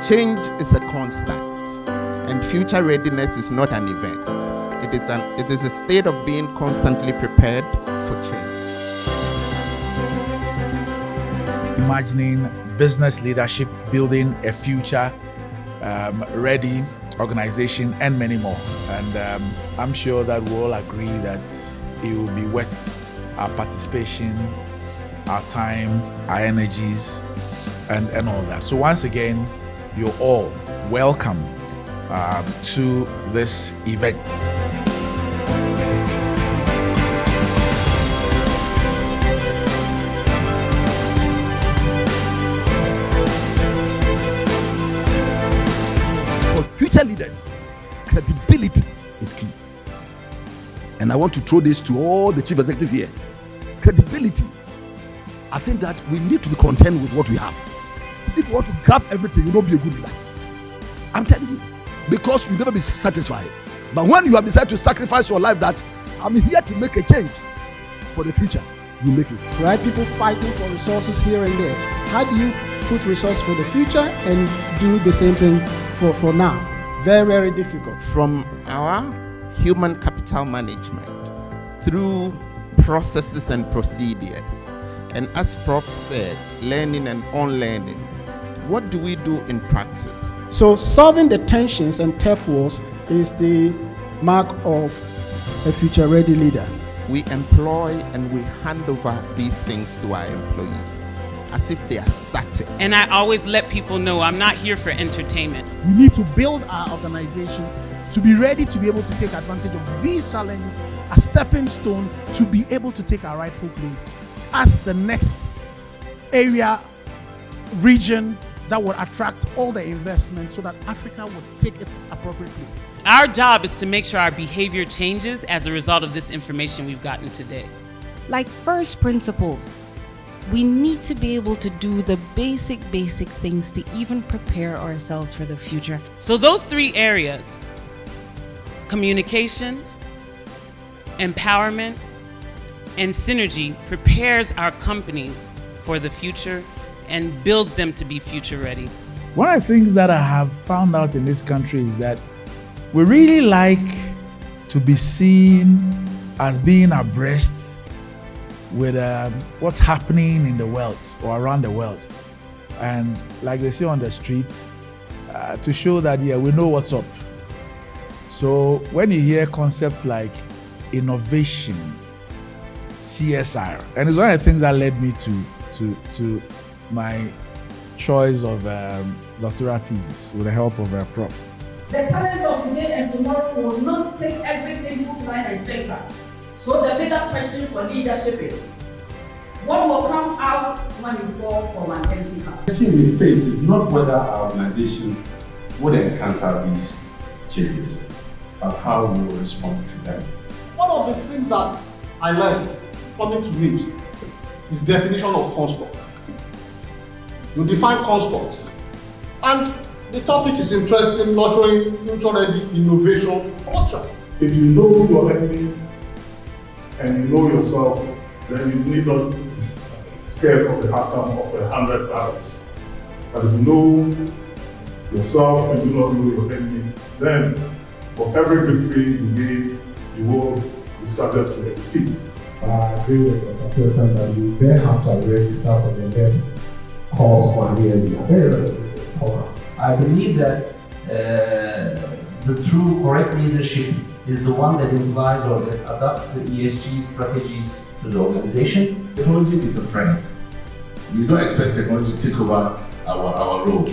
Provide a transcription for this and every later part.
Change is a constant, and future readiness is not an event. It is a state of being constantly prepared for change. Imagining business leadership, building a future ready organization, and many more. And I'm sure that we all agree that it will be worth our participation, our time, our energies, and all that. So once again, you're all welcome to this event. For future leaders, credibility is key. And I want to throw this to all the chief executive here. Credibility. I think that we need to be content with what we have. If you want to grab everything, you won't be a good leader. I'm telling you, because you'll never be satisfied. But when you have decided to sacrifice your life, that I'm here to make a change for the future, you make it. Right? People fighting for resources here and there. How do you put resources for the future and do the same thing for now? Very, very difficult. From our human capital management through processes and procedures, and as Prof said, learning and unlearning, what do we do in practice? So solving the tensions and turf wars is the mark of a future-ready leader. We employ and we hand over these things to our employees as if they are static. And I always let people know I'm not here for entertainment. We need to build our organizations to be ready to be able to take advantage of these challenges, a stepping stone to be able to take our rightful place as the next area, region that will attract all the investment so that Africa would take its appropriate place. Our job is to make sure our behavior changes as a result of this information we've gotten today. Like first principles, we need to be able to do the basic things to even prepare ourselves for the future. So those three areas, communication, empowerment, and synergy, prepares our companies for the future and builds them to be future ready. One of the things that I have found out in this country is that we really like to be seen as being abreast with what's happening in the world or around the world. And like they say on the streets, to show that, yeah, we know what's up. So when you hear concepts like innovation, CSR, and it's one of the things that led me to my choice of doctoral thesis with the help of a prof. The talents of today and tomorrow will not take everything hook, line, and sinker. So the bigger question for leadership is, what will come out when you fall from an empty cup? The question we face is not whether our organization would encounter these changes, but how we will respond to them. One of the things that I learned coming to NiBS is definition of constructs. You define constructs, and the topic is interesting, nurturing future-ready innovation culture. If you know your enemy and you know yourself, then you need not be scared of the outcome of $100. But if you know yourself and do not know your enemy, then for every victory you gain, you will be subject to a defeat. I agree with the person that you then have to already start on the next course 1 year. Very responsible program. I believe that the true correct leadership is the one that implies or that adapts the ESG strategies to the organization. Technology is a friend. We don't expect technology to take over our role.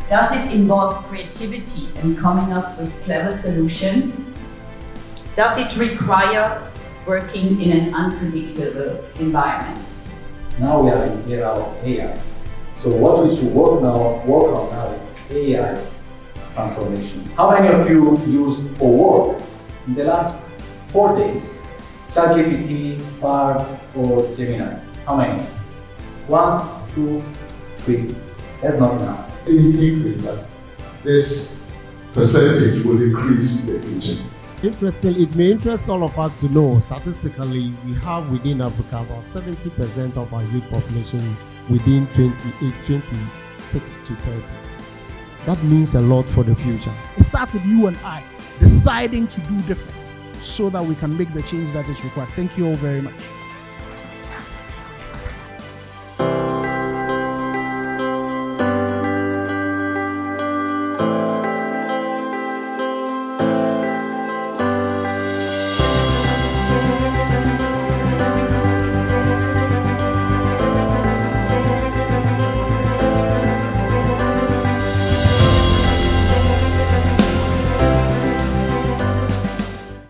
Does it involve creativity and coming up with clever solutions? Does it require working in an unpredictable environment? Now we are in the era of AI. So what we should work on now is AI transformation. How many of you used for work in the last 4 days ChatGPT, Bard, or Gemini? How many? 1, 2, 3. That's not enough. This percentage will increase in the future. Interesting, it may interest all of us to know, statistically, we have within Africa about 70% of our youth population within 26 to 30. that means a lot for the future. It starts with you and I deciding to do different so that we can make the change that is required. Thank you all very much.